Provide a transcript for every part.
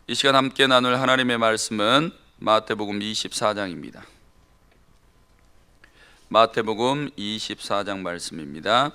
이 시간 함께 나눌 하나님의 말씀은 마태복음 24장입니다. 마태복음 24장 말씀입니다.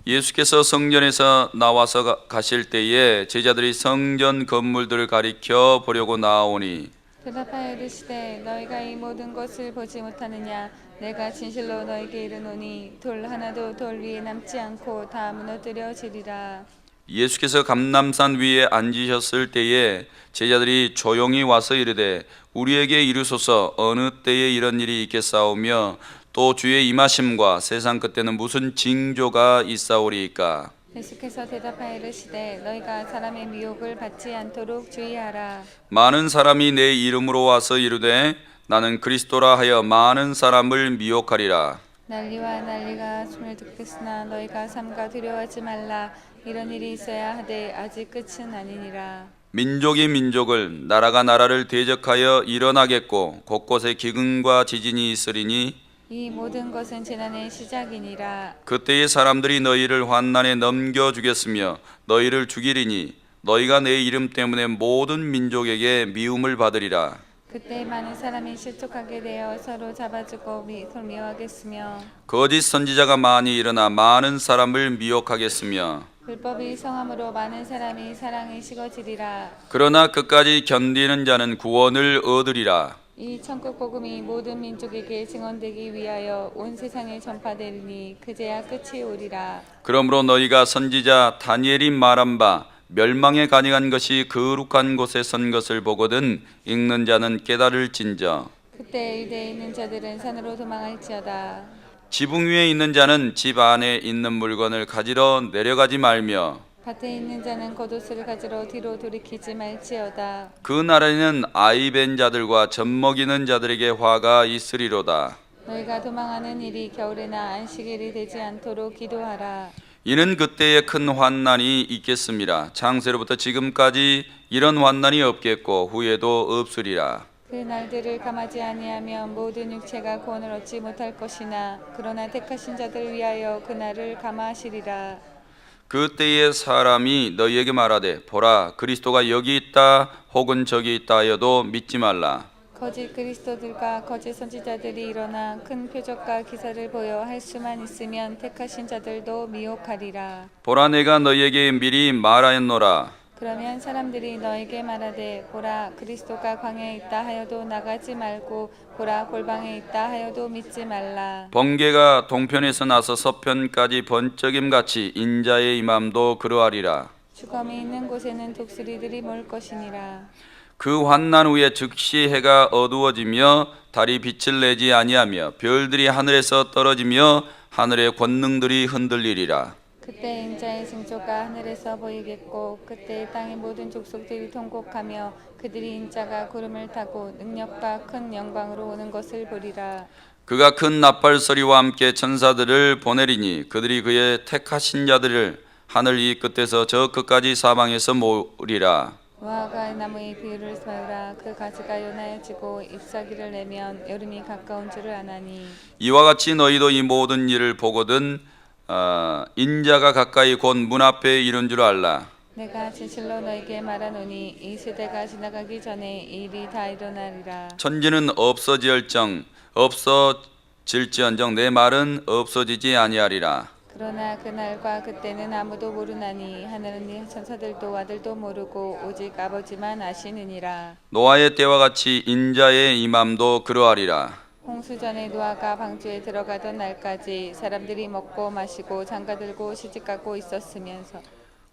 예수께서 성전에서 나와서 가실 때에 제자들이 성전 건물들을 가리켜 보려고 나아오니 대답하여 이르시되 너희가 이 모든 것을 보지 못하느냐? 내가 진실로 너희에게 이르노니 돌 하나도 돌 위에 남지 않고 다 무너뜨려지리라. 예수께서 감람산 위에 앉으셨을 때에 제자들이 조용히 와서 이르되 우리에게 이르소서 어느 때에 이런 일이 있겠사오며 또 주의 임하심과 세상 끝에는 무슨 징조가 있사오리이까. 예수께서 대답하여 이르시되 너희가 사람의 미혹을 받지 않도록 주의하라. 많은 사람이 내 이름으로 와서 이르되 나는 그리스도라 하여 많은 사람을 미혹하리라. 난리와 난리가 숨을 돋겠으나 너희가 삼가 두려워하지 말라. 이런 일이 있어야 하되 아직 끝은 아니니라. 민족이 민족을 나라가 나라를 대적하여 일어나겠고 곳곳에 기근과 지진이 있으리니 이 모든 것은 재난의 시작이니라. 그때의 사람들이 너희를 환난에 넘겨주겠으며 너희를 죽이리니 너희가 내 이름 때문에 모든 민족에게 미움을 받으리라. 그때 많은 사람이 실족하게 되어 서로 잡아주고 돌미워하겠으며 거짓 선지자가 많이 일어나 많은 사람을 미혹하겠으며 불법이 성함으로 많은 사람이 사랑이 식어지리라. 그러나 끝까지 견디는 자는 구원을 얻으리라. 이 천국 복음이 모든 민족에게 증언되기 위하여 온 세상에 전파되리니 그제야 끝이 오리라. 그러므로 너희가 선지자 다니엘이 말한 바 멸망에 가능한 것이 거룩한 곳에 선 것을 보거든 읽는 자는 깨달을진저. 그때 유대에 있는 자들은 산으로 도망할지어다. 지붕 위에 있는 자는 집 안에 있는 물건을 가지러 내려가지 말며 밭에 있는 자는 겉옷을 가지러 뒤로 돌이키지 말지어다. 그 날에는 아이 벤 자들과 젖먹이는 자들에게 화가 있으리로다. 너희가 도망하는 일이 겨울에나 안식일이 되지 않도록 기도하라. 이는 그때에 큰 환난이 있겠습니다. 창세로부터 지금까지 이런 환난이 없겠고 후에도 없으리라. 그 날들을 감하지 아니하면 모든 육체가 구원을 얻지 못할 것이나 그러나 택하신 자들 위하여 그 날을 감하시리라. 그때에 사람이 너희에게 말하되 보라 그리스도가 여기 있다 혹은 저기 있다 하여도 믿지 말라. 거짓 그리스도들과 거짓 선지자들이 일어나 큰 표적과 기사를 보여 할 수만 있으면 택하신 자들도 미혹하리라. 보라 내가 너희에게 미리 말하였노라. 그러면 사람들이 너에게 말하되 보라 그리스도가 광야에 있다 하여도 나가지 말고 보라 골방에 있다 하여도 믿지 말라. 번개가 동편에서 나서 서편까지 번쩍임같이 인자의 임함도 그러하리라. 주검이 있는 곳에는 독수리들이 몰 것이니라. 그 환난 후에 즉시 해가 어두워지며 달이 빛을 내지 아니하며 별들이 하늘에서 떨어지며 하늘의 권능들이 흔들리리라. 그때 인자의 징조가 하늘에서 보이겠고 그때 땅의 모든 족속들이 통곡하며 그들이 인자가 구름을 타고 능력과 큰 영광으로 오는 것을 보리라. 그가 큰 나팔 소리와 함께 천사들을 보내리니 그들이 그의 택하신 자들을 하늘 이 끝에서 저 끝까지 사방에서 모으리라. 무화과 나무의 비유를 세우라. 그 가지가 연하여지고 잎사귀를 내면 여름이 가까운 줄을 아나니 이와 같이 너희도 이 모든 일을 보거든 인자가 가까이 곧 문 앞에 이른 줄 알라. 내가 진실로 너에게 말하노니 이 세대가 지나가기 전에 이 일이 다 일어나리라. 천지는 없어질지언정 내 말은 없어지지 아니하리라. 그러나 그날과 그때는 아무도 모르나니 하늘은 천사들도 아들도 모르고 오직 아버지만 아시느니라. 노아의 때와 같이 인자의 임함도 그러하리라. 홍수 전에 노아가 방주에 들어가던 날까지 사람들이 먹고 마시고 장가들고 시집가고 있었으면서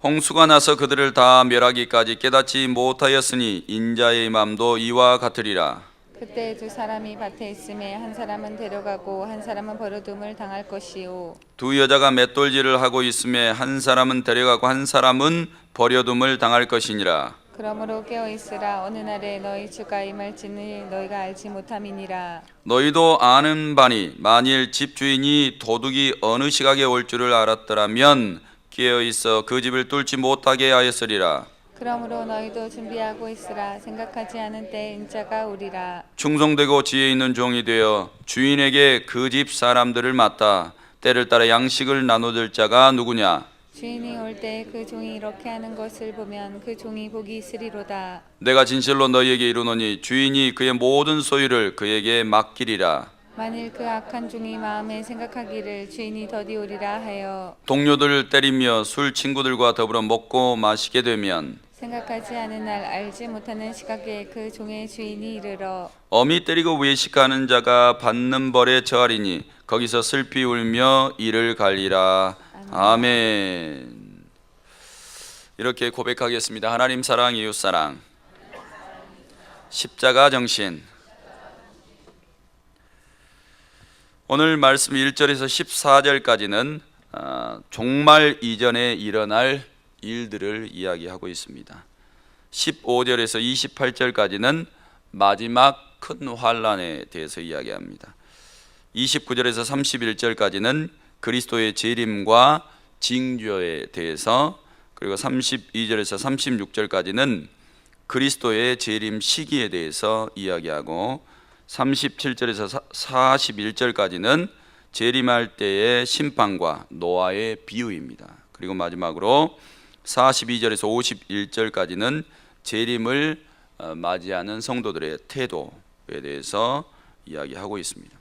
홍수가 나서 그들을 다 멸하기까지 깨닫지 못하였으니 인자의 임함도 이와 같으리라. 그때 두 사람이 밭에 있음에 한 사람은 데려가고 한 사람은 버려둠을 당할 것이요 두 여자가 맷돌질을 하고 있음에 한 사람은 데려가고 한 사람은 버려둠을 당할 것이니라. 그러므로 깨어 있으라. 어느 날에 너희 주가 임할지는 너희가 알지 못함이니라. 너희도 아는 바니 만일 집주인이 도둑이 어느 시각에 올 줄을 알았더라면 깨어 있어 그 집을 뚫지 못하게 하였으리라. 그러므로 너희도 준비하고 있으라. 생각하지 않은 때에 인자가 오리라. 충성되고 지혜 있는 종이 되어 주인에게 그 집 사람들을 맡아 때를 따라 양식을 나눠줄 자가 누구냐? 주인이 올 때 그 종이 이렇게 하는 것을 보면 그 종이 복이 있으리로다. 내가 진실로 너희에게 이르노니 주인이 그의 모든 소유를 그에게 맡기리라. 만일 그 악한 종이 마음에 생각하기를 주인이 더디 오리라 하여 동료들을 때리며 술 친구들과 더불어 먹고 마시게 되면 생각하지 않은 날 알지 못하는 시각에 그 종의 주인이 이르러 어미 때리고 외식하는 자가 받는 벌에 처하리니 거기서 슬피 울며 이를 갈리라. 아멘. 이렇게 고백하겠습니다. 하나님 사랑, 이웃 사랑, 십자가 정신. 오늘 말씀 1절에서 14절까지는 종말 이전에 일어날 일들을 이야기하고 있습니다. 15절에서 28절까지는 마지막 큰 환란에 대해서 이야기합니다. 29절에서 31절까지는 그리스도의 재림과 징조에 대해서, 그리고 32절에서 36절까지는 그리스도의 재림 시기에 대해서 이야기하고 37절에서 41절까지는 재림할 때의 심판과 노아의 비유입니다. 그리고 마지막으로 42절에서 51절까지는 재림을 맞이하는 성도들의 태도에 대해서 이야기하고 있습니다.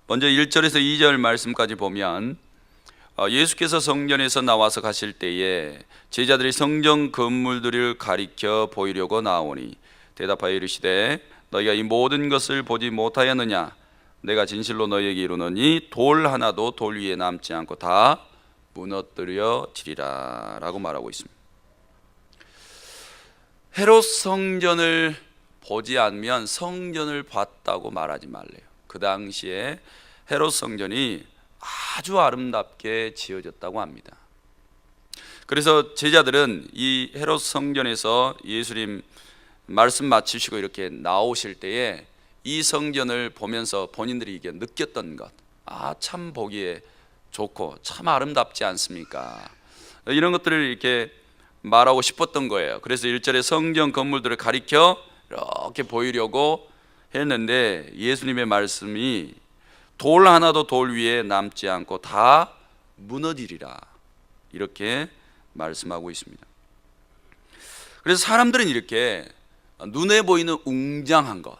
먼저 1절에서 2절 말씀까지 보면 예수께서 성전에서 나와서 가실 때에 제자들이 성전 건물들을 가리켜 보이려고 나오니 대답하여 이르시되 너희가 이 모든 것을 보지 못하였느냐? 내가 진실로 너희에게 이르노니 돌 하나도 돌 위에 남지 않고 다 무너뜨려지리라 라고 말하고 있습니다. 헤롯 성전을 보지 않으면 성전을 봤다고 말하지 말래요. 그 당시에 헤롯 성전이 아주 아름답게 지어졌다고 합니다. 그래서 제자들은 이 헤롯 성전에서 예수님 말씀 마치시고 이렇게 나오실 때에 이 성전을 보면서 본인들이 이게 느꼈던 것, 참 보기에 좋고 참 아름답지 않습니까? 이런 것들을 이렇게 말하고 싶었던 거예요. 그래서 1절에 성전 건물들을 가리켜 이렇게 보이려고 했는데 예수님의 말씀이 돌 하나도 돌 위에 남지 않고 다 무너지리라 이렇게 말씀하고 있습니다. 그래서 사람들은 이렇게 눈에 보이는 웅장한 것,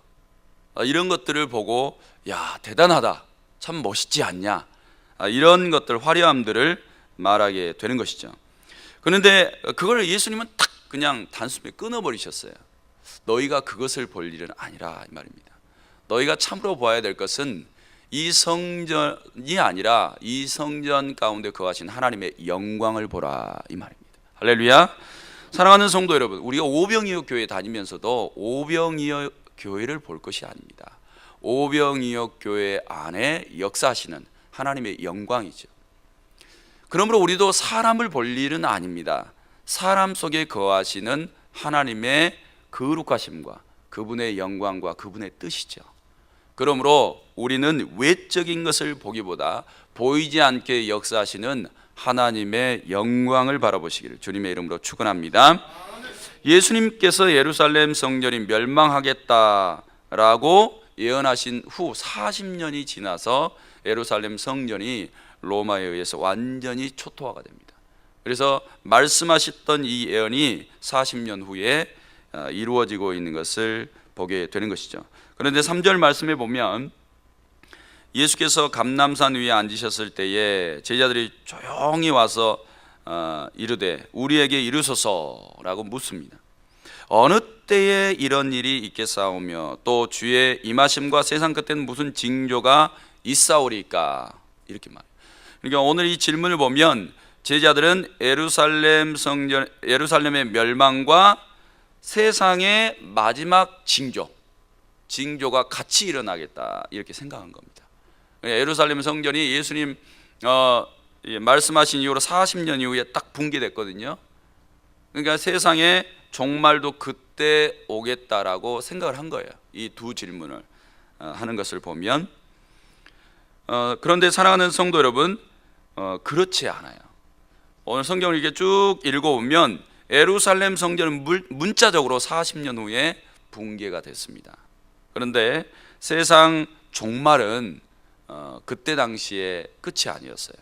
이런 것들을 보고 야 대단하다, 참 멋있지 않냐, 이런 것들, 화려함들을 말하게 되는 것이죠. 그런데 그걸 예수님은 탁 그냥 단숨에 끊어버리셨어요. 너희가 그것을 볼 일은 아니라 이 말입니다. 너희가 참으로 보아야 될 것은 이 성전이 아니라 이 성전 가운데 거하신 하나님의 영광을 보라 이 말입니다. 할렐루야. 사랑하는 성도 여러분, 우리가 오병이어 교회 다니면서도 오병이어 교회를 볼 것이 아닙니다. 오병이어 교회 안에 역사하시는 하나님의 영광이죠. 그러므로 우리도 사람을 볼 일은 아닙니다. 사람 속에 거하시는 하나님의 거룩하심과 그분의 영광과 그분의 뜻이죠. 그러므로 우리는 외적인 것을 보기보다 보이지 않게 역사하시는 하나님의 영광을 바라보시기를 주님의 이름으로 축원합니다. 예수님께서 예루살렘 성전이 멸망하겠다라고 예언하신 후 40년이 지나서 예루살렘 성전이 로마에 의해서 완전히 초토화가 됩니다. 그래서 말씀하셨던 이 예언이 40년 후에 이루어지고 있는 것을 보게 되는 것이죠. 그런데 3절 말씀에 보면 예수께서 감람산 위에 앉으셨을 때에 제자들이 조용히 와서 이르되 우리에게 이르소서라고 묻습니다. 어느 때에 이런 일이 있겠사오며 또 주의 임하심과 세상 끝에는 무슨 징조가 있사오리까? 이렇게 말해요. 그러니까 오늘 이 질문을 보면 제자들은 예루살렘 성전, 예루살렘의 멸망과 세상의 마지막 징조가 같이 일어나겠다 이렇게 생각한 겁니다. 예루살렘 성전이 예수님 말씀하신 이후로 40년 이후에 딱 붕괴됐거든요. 그러니까 세상의 종말도 그때 오겠다라고 생각을 한 거예요. 이 두 질문을 하는 것을 보면 그런데 사랑하는 성도 여러분, 그렇지 않아요. 오늘 성경을 이렇게 쭉 읽어보면 예루살렘 성전은 문자적으로 40년 후에 붕괴가 됐습니다. 그런데 세상 종말은 그때 당시에 끝이 아니었어요.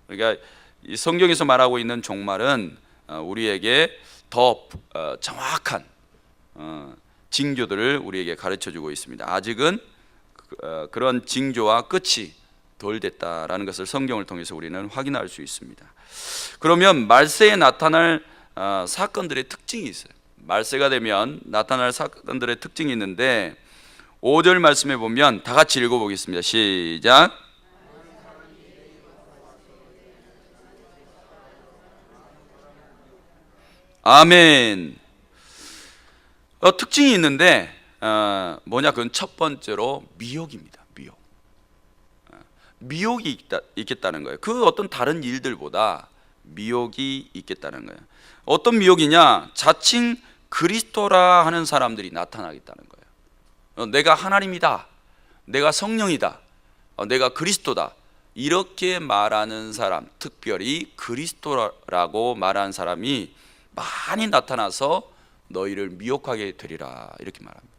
그러니까 이 성경에서 말하고 있는 종말은 우리에게 더 정확한 징조들을 우리에게 가르쳐주고 있습니다. 아직은 그런 징조와 끝이 덜 됐다라는 것을 성경을 통해서 우리는 확인할 수 있습니다. 그러면 말세에 나타날 사건들의 특징이 있어요. 말세가 되면 나타날 사건들의 특징이 있는데 5절 말씀에 보면 다 같이 읽어보겠습니다. 시작. 아멘. 특징이 있는데 뭐냐? 그건 첫 번째로 미혹입니다. 미혹이 있겠다는 거예요. 그 어떤 다른 일들보다 미혹이 있겠다는 거예요. 어떤 미혹이냐? 자칭 그리스도라 하는 사람들이 나타나겠다는 거예요. 내가 하나님이다, 내가 성령이다, 내가 그리스도다, 이렇게 말하는 사람, 특별히 그리스도라고 말하는 사람이 많이 나타나서 너희를 미혹하게 되리라, 이렇게 말합니다.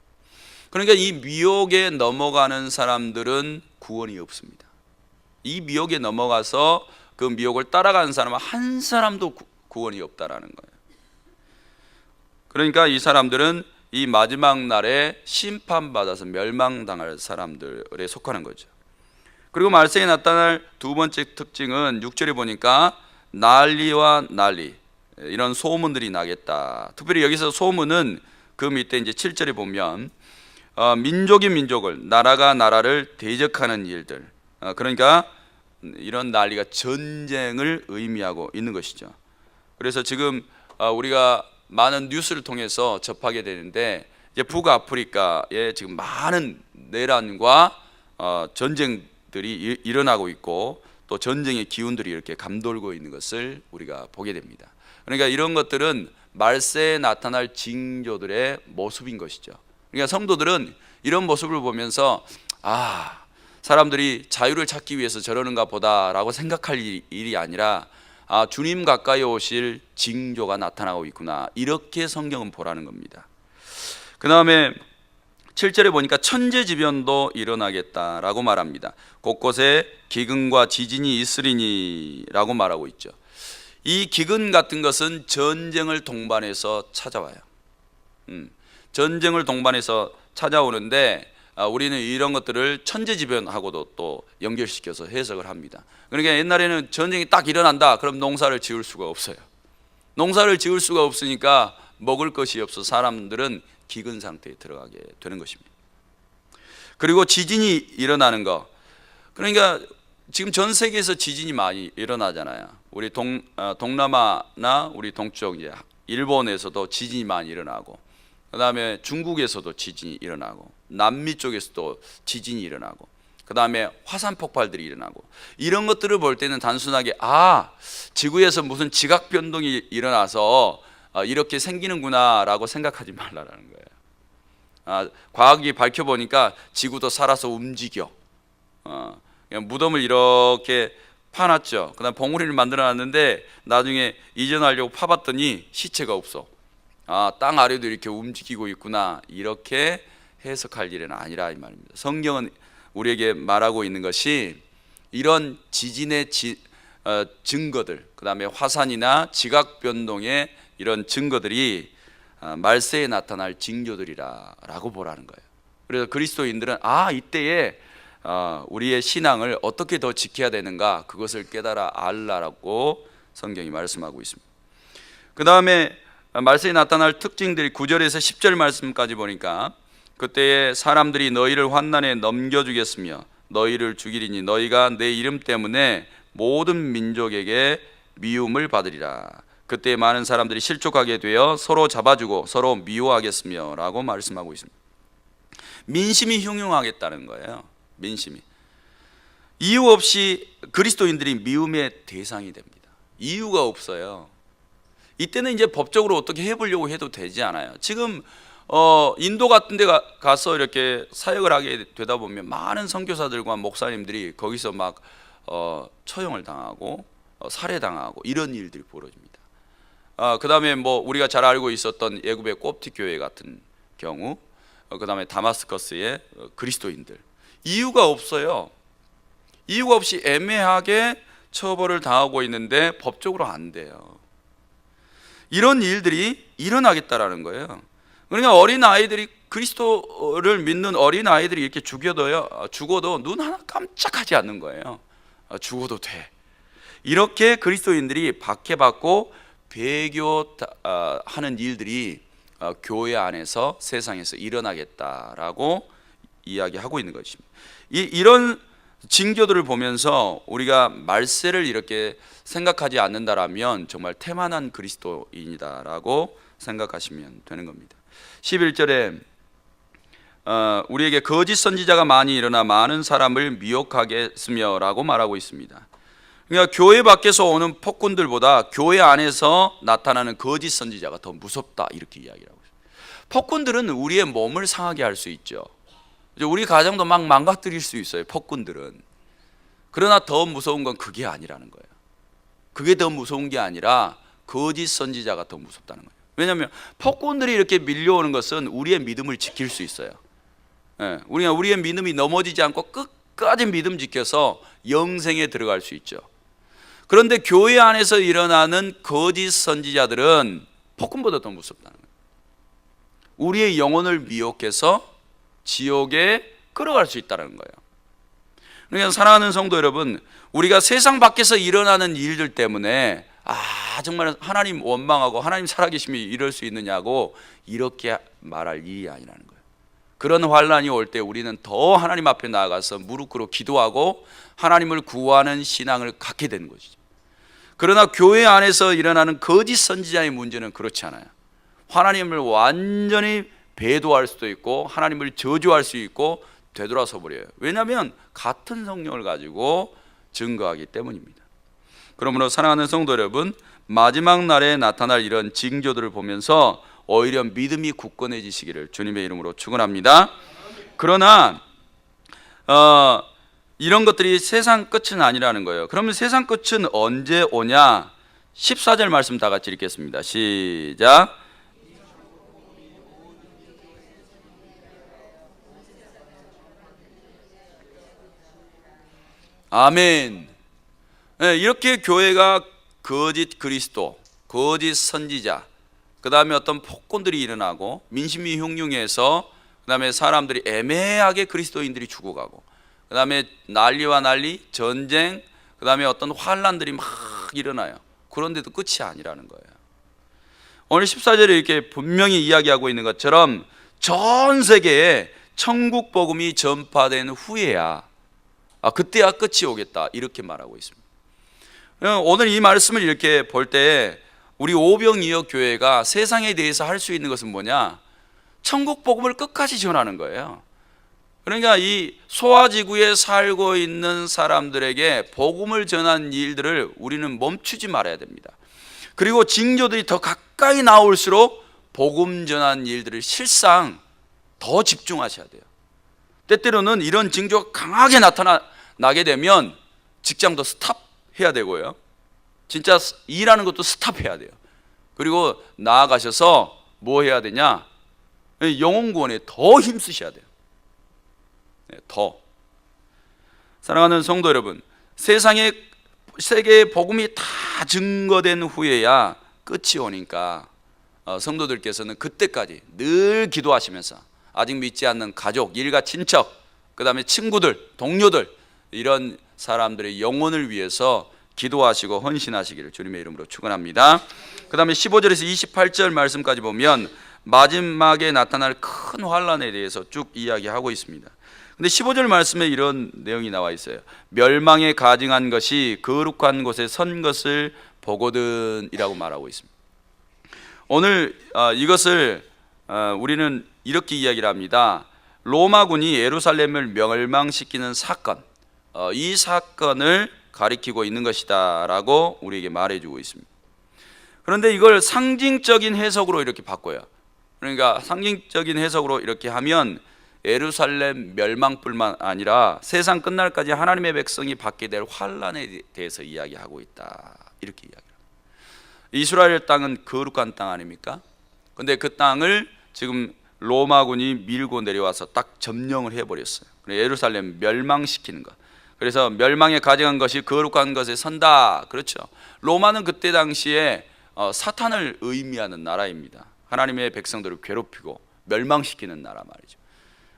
그러니까 이 미혹에 넘어가는 사람들은 구원이 없습니다. 이 미혹에 넘어가서 그 미혹을 따라가는 사람은 한 사람도 구원이 없다라는 거예요. 그러니까 이 사람들은 이 마지막 날에 심판받아서 멸망당할 사람들에 속하는 거죠. 그리고 말세에 나타날 두 번째 특징은 6절에 보니까 난리와 난리, 이런 소문들이 나겠다. 특별히 여기서 소문은 그 밑에 이제 7절에 보면 민족이 민족을, 나라가 나라를 대적하는 일들, 그러니까 이런 난리가 전쟁을 의미하고 있는 것이죠. 그래서 지금 우리가 많은 뉴스를 통해서 접하게 되는데 이제 북아프리카에 지금 많은 내란과 전쟁들이 일어나고 있고 또 전쟁의 기운들이 이렇게 감돌고 있는 것을 우리가 보게 됩니다. 그러니까 이런 것들은 말세에 나타날 징조들의 모습인 것이죠. 그러니까 성도들은 이런 모습을 보면서 사람들이 자유를 찾기 위해서 저러는가 보다라고 생각할 일이 아니라 주님 가까이 오실 징조가 나타나고 있구나, 이렇게 성경은 보라는 겁니다. 그 다음에 7절에 보니까 천재지변도 일어나겠다라고 말합니다. 곳곳에 기근과 지진이 있으리니 라고 말하고 있죠. 이 기근 같은 것은 전쟁을 동반해서 찾아와요. 전쟁을 동반해서 찾아오는데 우리는 이런 것들을 천재지변하고도 또 연결시켜서 해석을 합니다. 그러니까 옛날에는 전쟁이 딱 일어난다, 그럼 농사를 지을 수가 없어요. 농사를 지을 수가 없으니까 먹을 것이 없어 사람들은 기근 상태에 들어가게 되는 것입니다. 그리고 지진이 일어나는 거, 그러니까 지금 전 세계에서 지진이 많이 일어나잖아요. 우리 동남아나 우리 동쪽 이제 일본에서도 지진이 많이 일어나고, 그 다음에 중국에서도 지진이 일어나고, 남미 쪽에서도 지진이 일어나고, 그 다음에 화산 폭발들이 일어나고, 이런 것들을 볼 때는 단순하게 지구에서 무슨 지각 변동이 일어나서 이렇게 생기는구나 라고 생각하지 말라라는 거예요. 과학이 밝혀보니까 지구도 살아서 움직여. 그냥 무덤을 이렇게 파놨죠. 그 다음 봉우리를 만들어놨는데 나중에 이전하려고 파봤더니 시체가 없어. 땅 아래도 이렇게 움직이고 있구나, 이렇게 해석할 일은 아니라 이 말입니다. 성경은 우리에게 말하고 있는 것이 이런 지진의 증거들, 그 다음에 화산이나 지각 변동의 이런 증거들이 말세에 나타날 징조들이라 라고 보라는 거예요. 그래서 그리스도인들은 이때에 우리의 신앙을 어떻게 더 지켜야 되는가, 그것을 깨달아 알라라고 성경이 말씀하고 있습니다. 그 다음에 말세에 나타날 특징들이 9절에서 10절 말씀까지 보니까 그때에 사람들이 너희를 환난에 넘겨주겠으며 너희를 죽이리니 너희가 내 이름 때문에 모든 민족에게 미움을 받으리라. 그때 많은 사람들이 실족하게 되어 서로 잡아주고 서로 미워하겠으며 라고 말씀하고 있습니다. 민심이 흉흉하겠다는 거예요. 민심이. 이유 없이 그리스도인들이 미움의 대상이 됩니다. 이유가 없어요. 이때는 이제 법적으로 어떻게 해보려고 해도 되지 않아요. 지금 인도 같은 데 가서 이렇게 사역을 하게 되다 보면 많은 선교사들과 목사님들이 거기서 막 처형을 당하고 살해당하고 이런 일들이 벌어집니다. 그 다음에 뭐 우리가 잘 알고 있었던 예굽의 꼽티 교회 같은 경우, 그 다음에 다마스커스의 그리스도인들, 이유가 없어요. 이유가 없이 애매하게 처벌을 당하고 있는데 법적으로 안 돼요. 이런 일들이 일어나겠다라는 거예요. 그러니까 어린 아이들이, 그리스도를 믿는 어린 아이들이 이렇게 죽어도 눈 하나 깜짝하지 않는 거예요. 죽어도 돼. 이렇게 그리스도인들이 박해받고 배교하는 일들이 교회 안에서, 세상에서 일어나겠다라고 이야기하고 있는 것입니다. 이런 징조들을 보면서 우리가 말세를 이렇게 생각하지 않는다라면 정말 태만한 그리스도인이다라고 생각하시면 되는 겁니다. 11절에 우리에게 거짓 선지자가 많이 일어나 많은 사람을 미혹하겠으며 라고 말하고 있습니다. 그러니까 교회 밖에서 오는 폭군들보다 교회 안에서 나타나는 거짓 선지자가 더 무섭다, 이렇게 이야기를 하고 있습니다. 폭군들은 우리의 몸을 상하게 할 수 있죠. 우리 가정도 막 망가뜨릴 수 있어요, 폭군들은. 그러나 더 무서운 건 그게 아니라는 거예요. 그게 더 무서운 게 아니라 거짓 선지자가 더 무섭다는 거예요. 왜냐하면 폭군들이 이렇게 밀려오는 것은 우리의 믿음을 지킬 수 있어요. 우리가 우리의 믿음이 넘어지지 않고 끝까지 믿음 지켜서 영생에 들어갈 수 있죠. 그런데 교회 안에서 일어나는 거짓 선지자들은 폭군보다 더 무섭다는 거예요. 우리의 영혼을 미혹해서 지옥에 끌어갈 수 있다는 거예요. 그러니까 사랑하는 성도 여러분, 우리가 세상 밖에서 일어나는 일들 때문에 정말 하나님 원망하고 하나님 살아계심이 이럴 수 있느냐고 이렇게 말할 일이 아니라는 거예요. 그런 환란이 올 때 우리는 더 하나님 앞에 나아가서 무릎 꿇어 기도하고 하나님을 구하는 신앙을 갖게 되는 것이죠. 그러나 교회 안에서 일어나는 거짓 선지자의 문제는 그렇지 않아요. 하나님을 완전히 배도할 수도 있고 하나님을 저주할 수 있고 되돌아서 버려요. 왜냐하면 같은 성령을 가지고 증거하기 때문입니다. 그러므로 사랑하는 성도 여러분, 마지막 날에 나타날 이런 징조들을 보면서 오히려 믿음이 굳건해지시기를 주님의 이름으로 축원합니다. 그러나 이런 것들이 세상 끝은 아니라는 거예요. 그러면 세상 끝은 언제 오냐? 14절 말씀 다 같이 읽겠습니다. 시작. 아멘. 이렇게 교회가 거짓 그리스도, 거짓 선지자, 그 다음에 어떤 폭군들이 일어나고 민심이 흉흉해서 그 다음에 사람들이 애매하게 그리스도인들이 죽어가고 그 다음에 난리와 난리, 전쟁, 그 다음에 어떤 환란들이 막 일어나요. 그런데도 끝이 아니라는 거예요. 오늘 14절에 이렇게 분명히 이야기하고 있는 것처럼 전 세계에 천국 복음이 전파된 후에야 그때야 끝이 오겠다, 이렇게 말하고 있습니다. 오늘 이 말씀을 이렇게 볼 때 우리 오병이어 교회가 세상에 대해서 할 수 있는 것은 뭐냐? 천국 복음을 끝까지 전하는 거예요. 그러니까 이 소아지구에 살고 있는 사람들에게 복음을 전하는 일들을 우리는 멈추지 말아야 됩니다. 그리고 징조들이 더 가까이 나올수록 복음 전하는 일들을 실상 더 집중하셔야 돼요. 때때로는 이런 징조가 강하게 나타나게 되면 직장도 스탑해야 되고요, 진짜 일하는 것도 스탑해야 돼요. 그리고 나아가셔서 뭐 해야 되냐? 영혼 구원에 더 힘쓰셔야 돼요. 더. 사랑하는 성도 여러분, 세계의 복음이 다 증거된 후에야 끝이 오니까 성도들께서는 그때까지 늘 기도하시면서 아직 믿지 않는 가족, 일가 친척, 그 다음에 친구들, 동료들, 이런 사람들의 영혼을 위해서 기도하시고 헌신하시기를 주님의 이름으로 축원합니다. 그 다음에 15절에서 28절 말씀까지 보면 마지막에 나타날 큰 환란에 대해서 쭉 이야기하고 있습니다. 근데 15절 말씀에 이런 내용이 나와 있어요. 멸망에 가증한 것이 거룩한 곳에 선 것을 보거든 이라고 말하고 있습니다. 오늘 이것을 우리는 이렇게 이야기를 합니다. 로마군이 예루살렘을 멸망시키는 사건, 이 사건을 가리키고 있는 것이다 라고 우리에게 말해주고 있습니다. 그런데 이걸 상징적인 해석으로 이렇게 바꿔요. 그러니까 상징적인 해석으로 이렇게 하면 예루살렘 멸망뿐만 아니라 세상 끝날까지 하나님의 백성이 받게 될 환란에 대해서 이야기하고 있다, 이렇게 이야기합니다. 이스라엘 땅은 거룩한 땅 아닙니까? 근데 그 땅을 지금 로마군이 밀고 내려와서 딱 점령을 해버렸어요. 예루살렘 멸망시키는 것. 그래서 멸망에 가져간 것이 거룩한 것에 선다. 그렇죠. 로마는 그때 당시에 사탄을 의미하는 나라입니다. 하나님의 백성들을 괴롭히고 멸망시키는 나라 말이죠.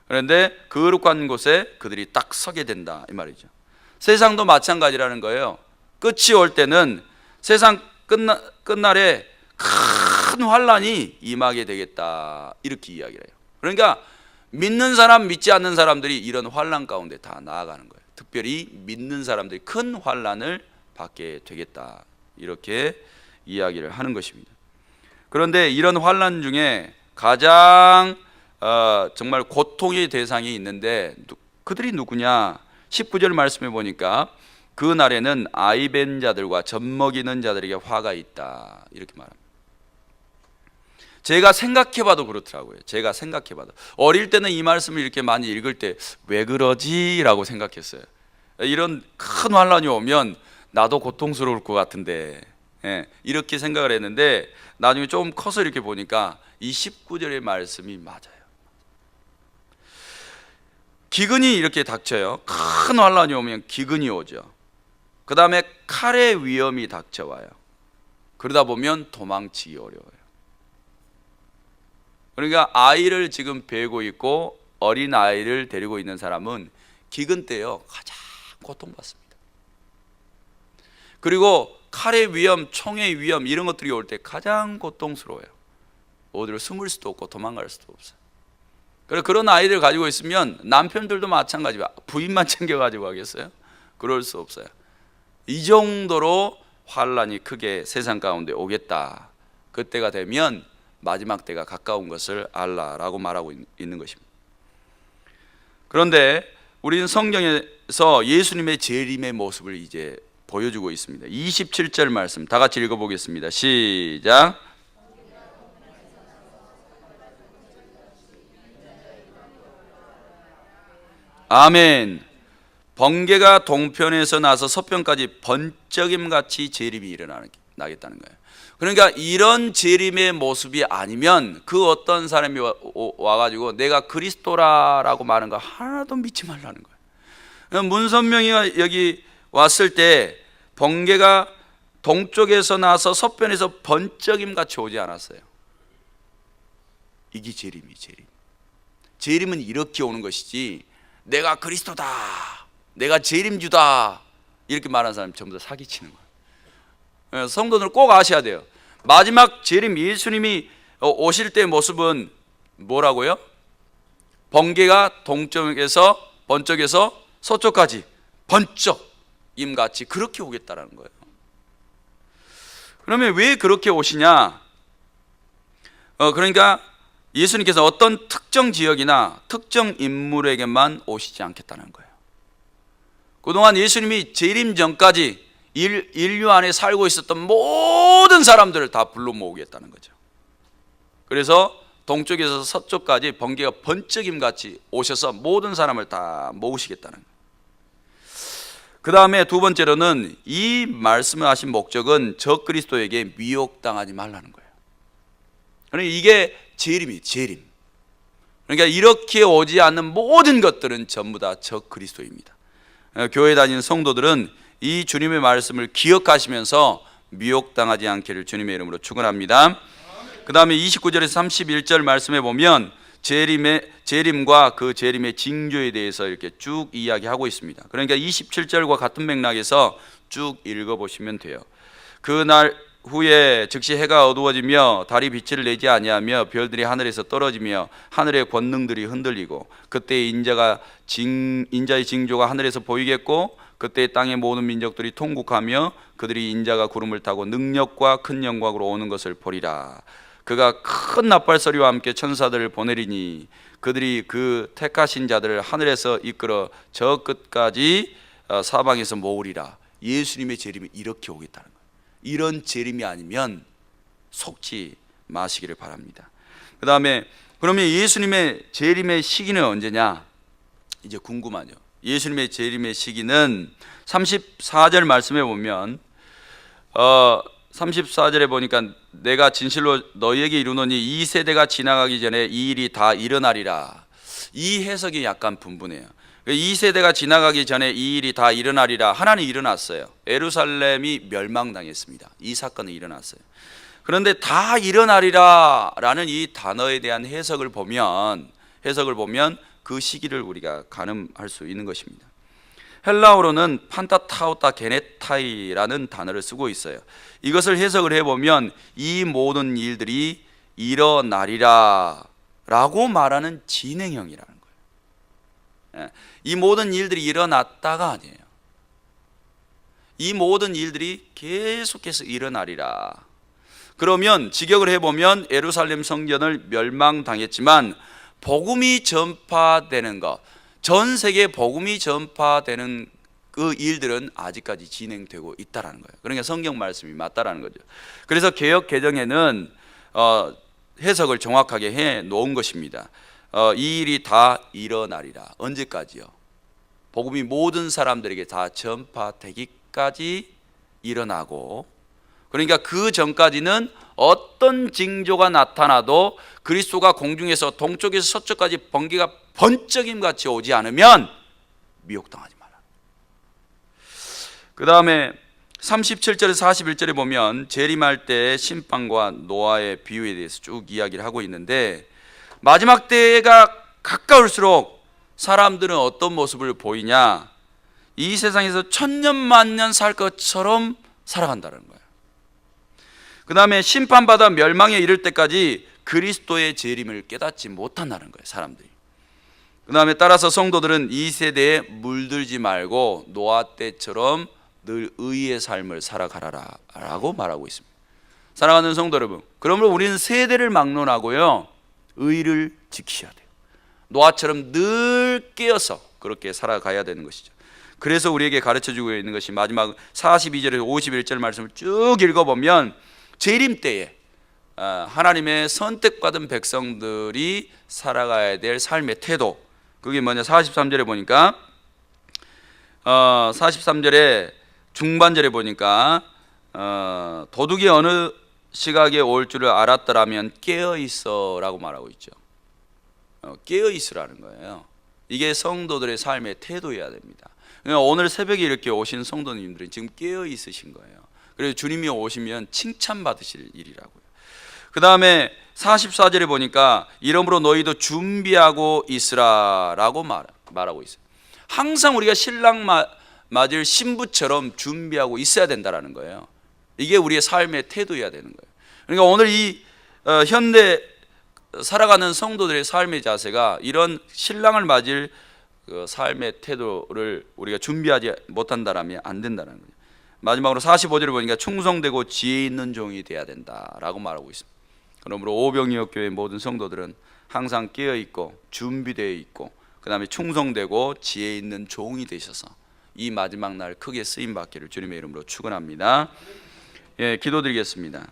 그런데 거룩한 곳에 그들이 딱 서게 된다 이 말이죠. 세상도 마찬가지라는 거예요. 끝이 올 때는 세상 끝날에 큰 환란이 임하게 되겠다 이렇게 이야기를 해요. 그러니까 믿는 사람 믿지 않는 사람들이 이런 환란 가운데 다 나아가는 거예요. 특별히 믿는 사람들이 큰 환란을 받게 되겠다 이렇게 이야기를 하는 것입니다. 그런데 이런 환란 중에 가장 정말 고통의 대상이 있는데 그들이 누구냐? 19절 말씀해 보니까 그 날에는 아이벤 자들과 젖먹이는 자들에게 화가 있다 이렇게 말합니다. 제가 생각해봐도 그렇더라고요. 제가 생각해봐도 어릴 때는 이 말씀을 이렇게 많이 읽을 때 왜 그러지? 라고 생각했어요. 이런 큰 환란이 오면 나도 고통스러울 것 같은데 이렇게 생각을 했는데 나중에 좀 커서 이렇게 보니까 이 19절의 말씀이 맞아요. 기근이 이렇게 닥쳐요. 큰 환란이 오면 기근이 오죠. 그 다음에 칼의 위험이 닥쳐와요. 그러다 보면 도망치기 어려워요. 그러니까 아이를 지금 베고 있고 어린 아이를 데리고 있는 사람은 기근 때요 가장 고통받습니다. 그리고 칼의 위험, 총의 위험 이런 것들이 올 때 가장 고통스러워요. 어디로 숨을 수도 없고 도망갈 수도 없어요. 그래서 그런 아이들 가지고 있으면 남편들도 마찬가지고 부인만 챙겨가지고 하겠어요? 그럴 수 없어요. 이 정도로 환란이 크게 세상 가운데 오겠다. 그때가 되면 마지막 때가 가까운 것을 알라라고 말하고 있는 것입니다. 그런데 우리는 성경에서 예수님의 재림의 모습을 이제 보여주고 있습니다. 27절 말씀 다 같이 읽어보겠습니다. 시작. 아멘. 번개가 동편에서 나서 서편까지 번쩍임같이 재림이 일어나겠다는 거예요. 그러니까 이런 재림의 모습이 아니면 그 어떤 사람이 와가지고 내가 그리스도라라고 말하는 거 하나도 믿지 말라는 거예요. 문선명이가 여기 왔을 때 번개가 동쪽에서 나서 서편에서 번쩍임같이 오지 않았어요. 이게 재림이 재림. 재림은 이렇게 오는 것이지 내가 그리스도다, 내가 재림주다 이렇게 말하는 사람 전부 다 사기치는 거예요. 성도들 꼭 아셔야 돼요. 마지막 재림 예수님이 오실 때의 모습은 뭐라고요? 번개가 동쪽에서 번쩍에서 서쪽까지 번쩍임같이 그렇게 오겠다라는 거예요. 그러면 왜 그렇게 오시냐? 그러니까 예수님께서 어떤 특정 지역이나 특정 인물에게만 오시지 않겠다는 거예요. 그동안 예수님이 재림 전까지 인류 안에 살고 있었던 모든 사람들을 다 불러 모으겠다는 거죠. 그래서 동쪽에서 서쪽까지 번개가 번쩍임같이 오셔서 모든 사람을 다 모으시겠다는 거예요. 그 다음에 두 번째로는 이 말씀을 하신 목적은 적그리스도에게 미혹당하지 말라는 거예요. 그러니까 이게 재림이 재림. 그러니까 이렇게 오지 않는 모든 것들은 전부 다 적그리스도입니다. 교회 다니는 성도들은 이 주님의 말씀을 기억하시면서 미혹당하지 않기를 주님의 이름으로 축원합니다. 그 다음에 29절에서 31절 말씀에 보면 재림과 그 재림의 징조에 대해서 이렇게 쭉 이야기하고 있습니다. 그러니까 27절과 같은 맥락에서 쭉 읽어보시면 돼요. 그날 후에 즉시 해가 어두워지며 달이 빛을 내지 아니하며 별들이 하늘에서 떨어지며 하늘의 권능들이 흔들리고 그때 인자의 징조가 하늘에서 보이겠고 그때 땅의 모든 민족들이 통곡하며 그들이 인자가 구름을 타고 능력과 큰 영광으로 오는 것을 보리라. 그가 큰 나팔소리와 함께 천사들을 보내리니 그들이 그 택하신 자들을 하늘에서 이끌어 저 끝까지 사방에서 모으리라. 예수님의 재림이 이렇게 오겠다는 거예요. 이런 재림이 아니면 속지 마시기를 바랍니다. 그 다음에 그러면 예수님의 재림의 시기는 언제냐? 이제 궁금하죠. 예수님의 재림의 시기는 34절 말씀에 보면 34절에 보니까 내가 진실로 너희에게 이르노니 이 세대가 지나가기 전에 이 일이 다 일어나리라. 이 해석이 약간 분분해요. 이 세대가 지나가기 전에 이 일이 다 일어나리라. 하나는 일어났어요. 예루살렘이 멸망당했습니다. 이 사건이 일어났어요. 그런데 다 일어나리라 라는 이 단어에 대한 해석을 보면 그 시기를 우리가 가늠할 수 있는 것입니다. 헬라어로는 판타타우타 게네타이라는 단어를 쓰고 있어요. 이것을 해석을 해보면 이 모든 일들이 일어나리라 라고 말하는 진행형이라는 거예요. 이 모든 일들이 일어났다가 아니에요. 이 모든 일들이 계속해서 일어나리라. 그러면 직역을 해보면 예루살렘 성전을 멸망당했지만 복음이 전파되는 것, 전 세계에 복음이 전파되는 그 일들은 아직까지 진행되고 있다라는 거예요. 그러니까 성경 말씀이 맞다라는 거죠. 그래서 개역 개정에는 해석을 정확하게 해 놓은 것입니다. 이 일이 다 일어나리라. 언제까지요? 복음이 모든 사람들에게 다 전파되기까지 일어나고, 그러니까 그 전까지는 어떤 징조가 나타나도 그리스도가 공중에서 동쪽에서 서쪽까지 번개가 번쩍임같이 오지 않으면 미혹당하지 말라. 그 다음에 37절에서 41절에 보면 재림할 때의 심판과 노아의 비유에 대해서 쭉 이야기를 하고 있는데, 마지막 때가 가까울수록 사람들은 어떤 모습을 보이냐? 이 세상에서 천년만년 살 것처럼 살아간다는 거예요. 그 다음에 심판받아 멸망에 이를 때까지 그리스도의 재림을 깨닫지 못한다는 거예요, 사람들이. 그 다음에 따라서 성도들은 이 세대에 물들지 말고 노아 때처럼 늘 의의 삶을 살아가라 라고 말하고 있습니다. 사랑하는 성도 여러분, 그러므로 우리는 세대를 막론하고요, 의를 지키셔야 돼요. 노아처럼 늘 깨어서 그렇게 살아가야 되는 것이죠. 그래서 우리에게 가르쳐주고 있는 것이 마지막 42절에서 51절 말씀을 쭉 읽어보면 재림 때에 하나님의 선택받은 백성들이 살아가야 될 삶의 태도, 그게 뭐냐? 43절에 보니까 43절에 중반절에 보니까 도둑이 어느 시각에 올 줄을 알았더라면 깨어있어 라고 말하고 있죠. 깨어있으라는 거예요. 이게 성도들의 삶의 태도여야 됩니다. 그러니까 오늘 새벽에 이렇게 오신 성도님들은 지금 깨어있으신 거예요. 그래서 주님이 오시면 칭찬받으실 일이라고요. 그 다음에 44절에 보니까 이러므로 너희도 준비하고 있으라 라고 말하고 있어요. 항상 우리가 신랑 맞을 신부처럼 준비하고 있어야 된다는 거예요. 이게 우리의 삶의 태도여야 되는 거예요. 그러니까 오늘 이 현대 살아가는 성도들의 삶의 자세가 이런 신랑을 맞을 그 삶의 태도를 우리가 준비하지 못한다면 안 된다는 거예요. 마지막으로 45절을 보니까 충성되고 지혜 있는 종이 되어야 된다라고 말하고 있습니다. 그러므로 오병이어 교회 모든 성도들은 항상 깨어있고 준비되어 있고, 그 다음에 충성되고 지혜 있는 종이 되셔서 이 마지막 날 크게 쓰임받기를 주님의 이름으로 축원합니다. 예, 기도드리겠습니다.